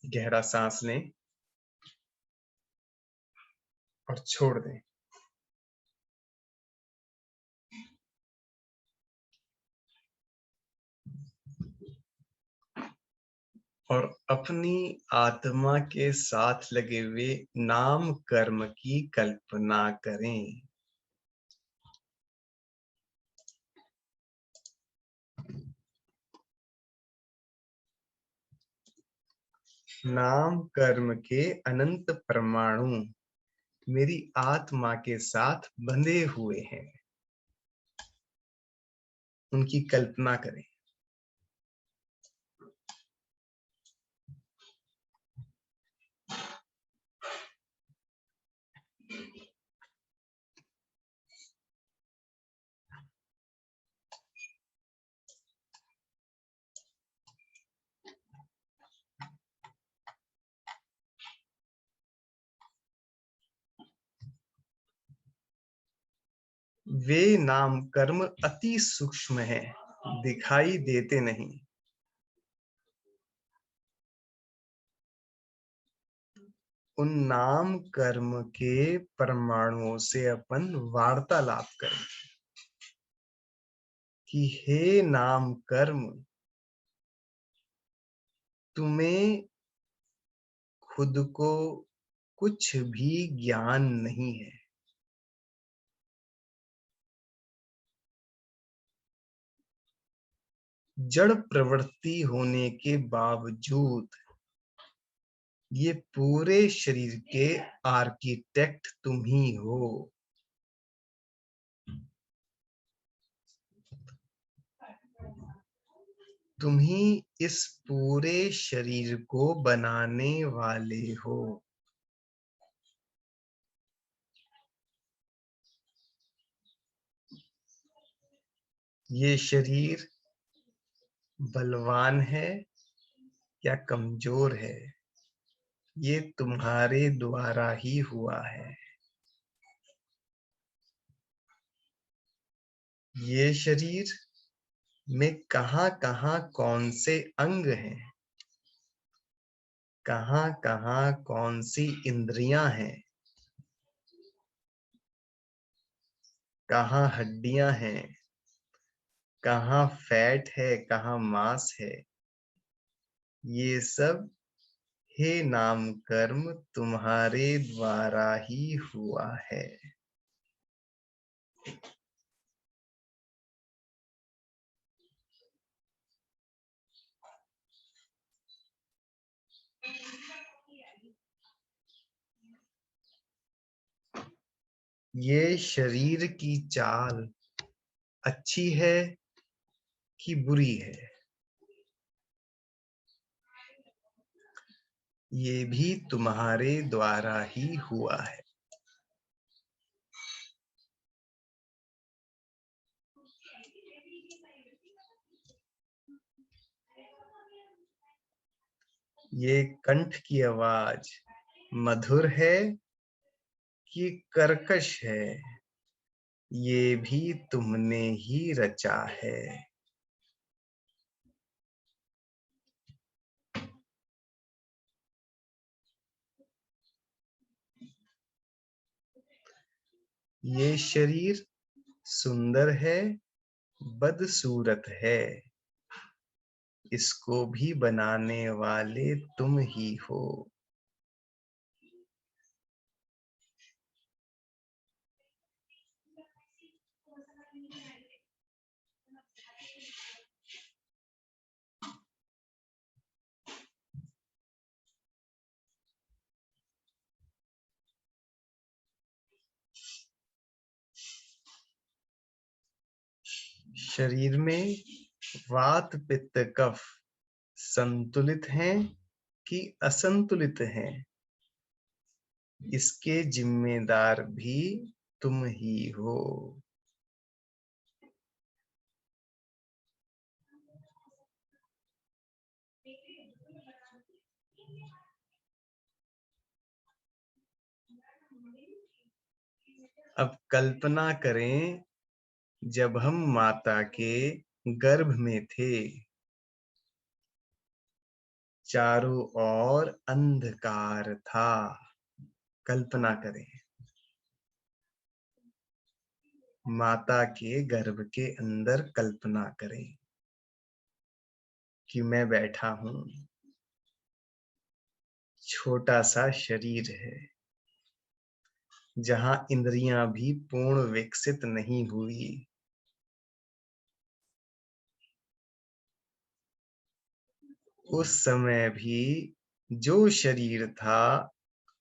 गहरा सांस लें और छोड़ दें। और अपनी आत्मा के साथ लगे हुए नाम कर्म की कल्पना करें। नाम कर्म के अनंत परमाणु मेरी आत्मा के साथ बंधे हुए हैं, उनकी कल्पना करें। वे नाम कर्म अति सूक्ष्म है, दिखाई देते नहीं। उन नाम कर्म के परमाणुओं से अपन वार्तालाप करें कि हे नाम कर्म, तुम्हें खुद को कुछ भी ज्ञान नहीं है। जड़ प्रवृत्ति होने के बावजूद ये पूरे शरीर के आर्किटेक्ट तुम ही हो। तुम ही इस पूरे शरीर को बनाने वाले हो। ये शरीर बलवान है या कमजोर है, ये तुम्हारे द्वारा ही हुआ है। ये शरीर में कहां-कहां कौन से अंग हैं, कहां-कहां कौन सी इंद्रियां हैं, कहां हड्डियां हैं, कहां फैट है, कहां मांस है, ये सब हे नाम कर्म तुम्हारे द्वारा ही हुआ है। ये शरीर की चाल अच्छी है कि बुरी है, ये भी तुम्हारे द्वारा ही हुआ है। ये कंठ की आवाज मधुर है कि कर्कश है, ये भी तुमने ही रचा है। ये शरीर सुंदर है, बदसूरत है, इसको भी बनाने वाले तुम ही हो। शरीर में वात पित्त कफ संतुलित हैं कि असंतुलित हैं, इसके जिम्मेदार भी तुम ही हो। अब कल्पना करें, जब हम माता के गर्भ में थे, चारों ओर अंधकार था। कल्पना करें, माता के गर्भ के अंदर कल्पना करें कि मैं बैठा हूं, छोटा सा शरीर है जहां इंद्रियां भी पूर्ण विकसित नहीं हुई। उस समय भी जो शरीर था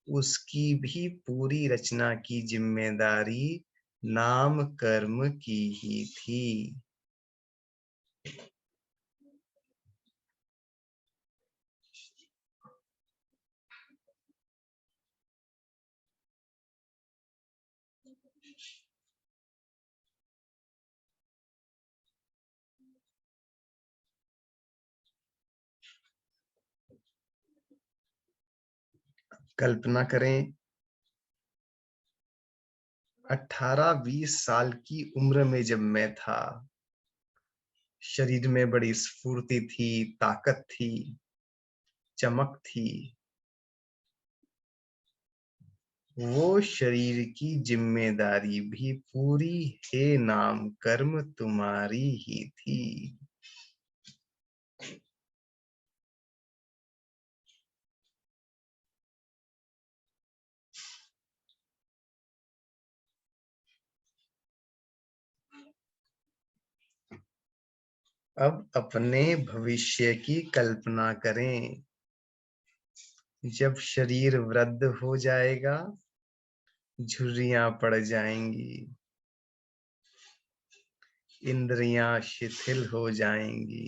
उसकी भी पूरी रचना की जिम्मेदारी नाम कर्म की ही थी। कल्पना करें, 18-20 साल की उम्र में जब मैं था, शरीर में बड़ी स्फूर्ति थी, ताकत थी, चमक थी। वो शरीर की जिम्मेदारी भी पूरी हे नाम कर्म तुम्हारी ही थी। अब अपने भविष्य की कल्पना करें। जब शरीर वृद्ध हो जाएगा, झुर्रियां पड़ जाएंगी, इंद्रियां शिथिल हो जाएंगी,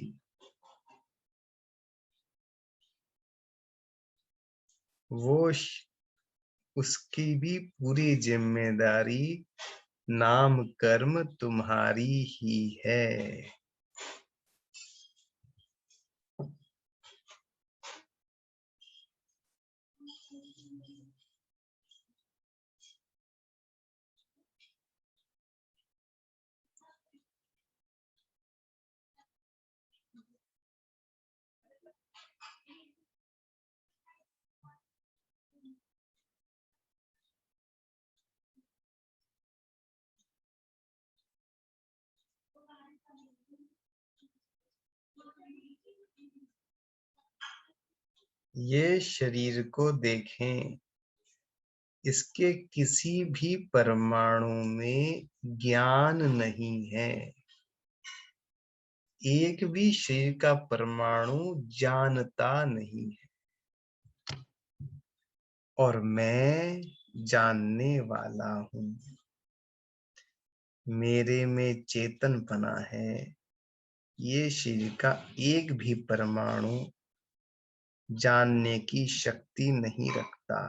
वो उसकी भी पूरी जिम्मेदारी नाम कर्म तुम्हारी ही है। ये शरीर को देखें, इसके किसी भी परमाणु में ज्ञान नहीं है। एक भी शरीर का परमाणु जानता नहीं है, और मैं जानने वाला हूं। मेरे में चेतनपना है। ये शरीर का एक भी परमाणु जानने की शक्ति नहीं रखता।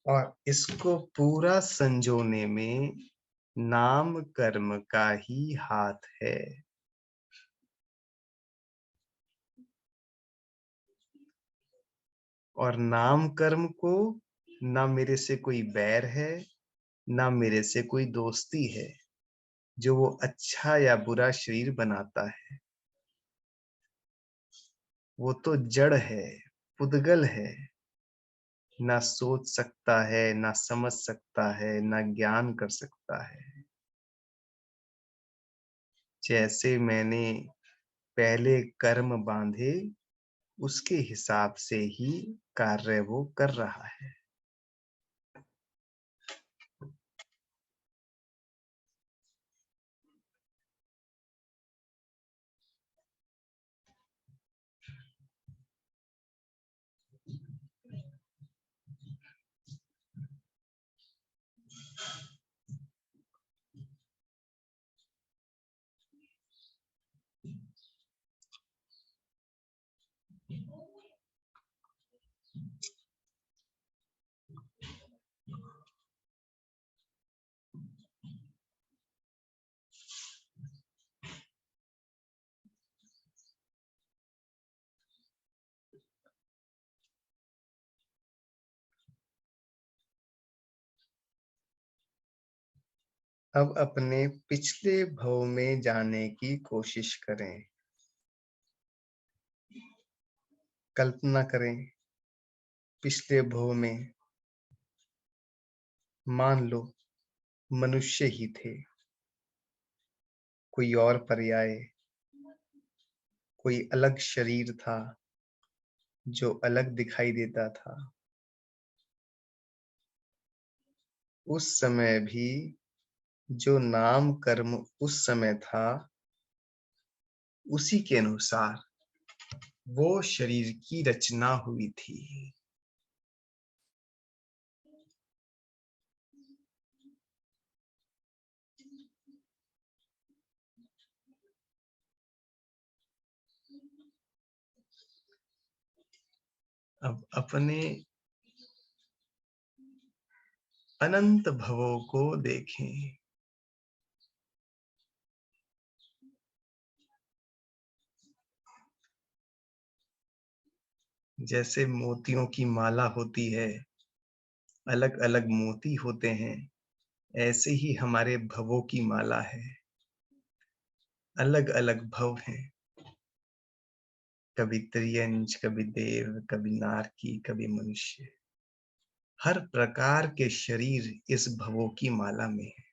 और इसको पूरा संजोने में नाम कर्म का ही हाथ है। और नाम कर्म को ना मेरे से कोई बैर है, ना मेरे से कोई दोस्ती है। जो वो अच्छा या बुरा शरीर बनाता है, वो तो जड़ है, पुद्गल है। ना सोच सकता है, ना समझ सकता है, ना ज्ञान कर सकता है। जैसे मैंने पहले कर्म बांधे, उसके हिसाब से ही कार्य वो कर रहा है। अब अपने पिछले भव में जाने की कोशिश करें। कल्पना करें पिछले भव में मान लो मनुष्य ही थे, कोई और पर्याय, कोई अलग शरीर था जो अलग दिखाई देता था। उस समय भी जो नाम कर्म उस समय था, उसी के अनुसार वो शरीर की रचना हुई थी। अब अपने अनंत भवों को देखें। जैसे मोतियों की माला होती है, अलग अलग मोती होते हैं, ऐसे ही हमारे भवों की माला है। अलग अलग भव हैं, कभी त्रियंच, कभी देव, कभी नारकी, कभी मनुष्य। हर प्रकार के शरीर इस भवों की माला में है।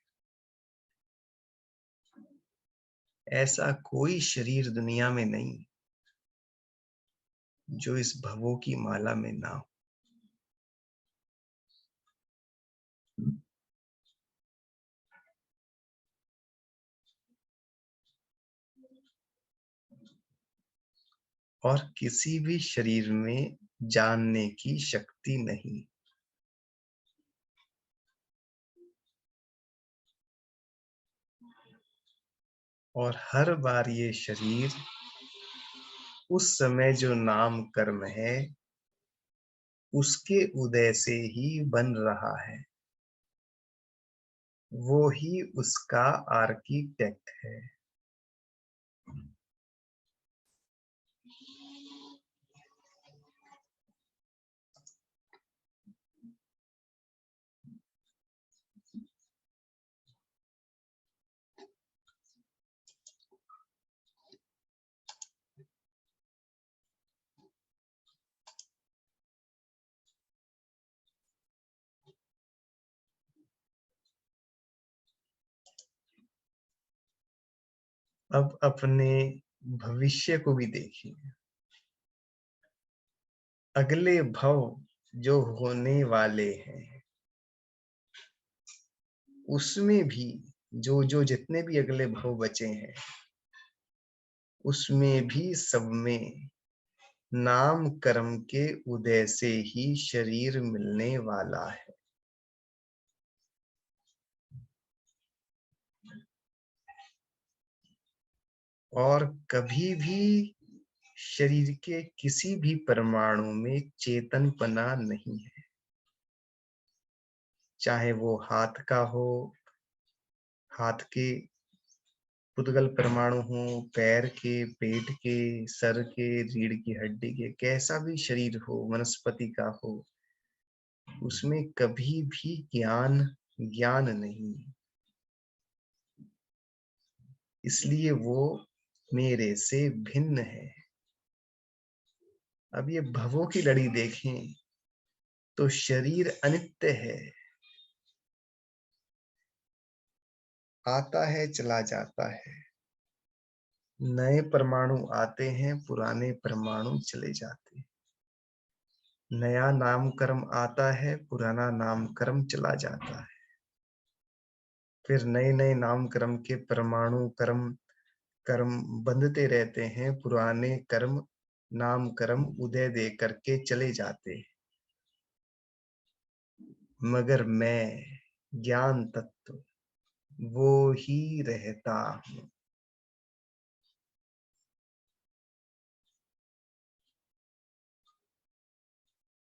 ऐसा कोई शरीर दुनिया में नहीं जो इस भवों की माला में ना हो। और किसी भी शरीर में जानने की शक्ति नहीं। और हर बार ये शरीर उस समय जो नाम कर्म है उसके उदय से ही बन रहा है। वो ही उसका आर्किटेक्ट है। अब अपने भविष्य को भी देखिए। अगले भव जो होने वाले हैं उसमें भी जो जो जितने भी अगले भव बचे हैं उसमें भी सब में नाम कर्म के उदय से ही शरीर मिलने वाला है। और कभी भी शरीर के किसी भी परमाणु में चेतनपना नहीं है। चाहे वो हाथ का हो, हाथ के पुद्गल परमाणु हो, पैर के, पेट के, सर के, रीढ़ की हड्डी के, कैसा भी शरीर हो, वनस्पति का हो, उसमें कभी भी ज्ञान नहीं। इसलिए वो मेरे से भिन्न है। अब ये भवों की लड़ी देखें तो शरीर अनित्य है, आता है चला जाता है। नए परमाणु आते हैं, पुराने परमाणु चले जाते हैं। नया नामकर्म आता है, पुराना नामकर्म चला जाता है। फिर नए नए नामकर्म के परमाणु कर्म बंधते रहते हैं, पुराने कर्म नाम कर्म उदय दे करके चले जाते हैं। मगर मैं ज्ञान तत्व वो ही रहता हूँ।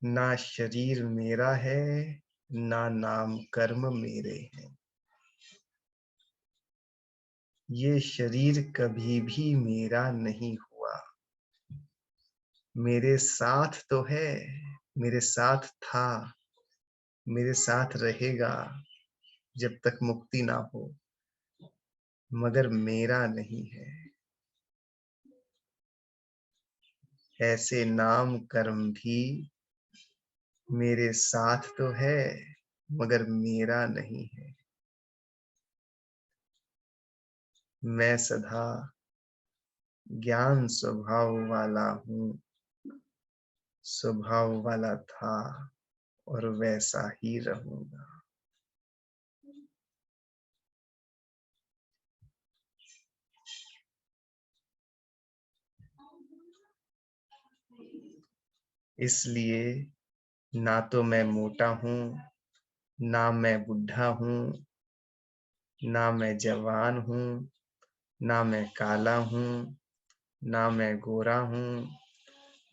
ना शरीर मेरा है, ना नाम कर्म मेरे हैं। ये शरीर कभी भी मेरा नहीं हुआ। मेरे साथ तो है, मेरे साथ था, मेरे साथ रहेगा, जब तक मुक्ति ना हो, मगर मेरा नहीं है। ऐसे नाम कर्म भी मेरे साथ तो है, मगर मेरा नहीं है। मैं सदा ज्ञान स्वभाव वाला हूँ, स्वभाव वाला था और वैसा ही रहूंगा। इसलिए ना तो मैं मोटा हूँ, ना मैं बुढ़ा हूँ, ना मैं जवान हूँ, ना मैं काला हूँ, ना मैं गोरा हूँ,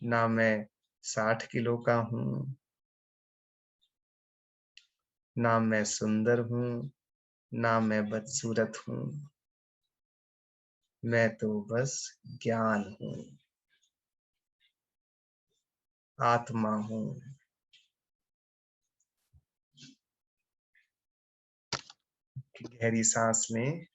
ना मैं 60 किलो का हूँ, ना मैं सुंदर हूँ, ना मैं बदसूरत हूँ। मैं तो बस ज्ञान हूँ, आत्मा हूँ। गहरी सांस लें।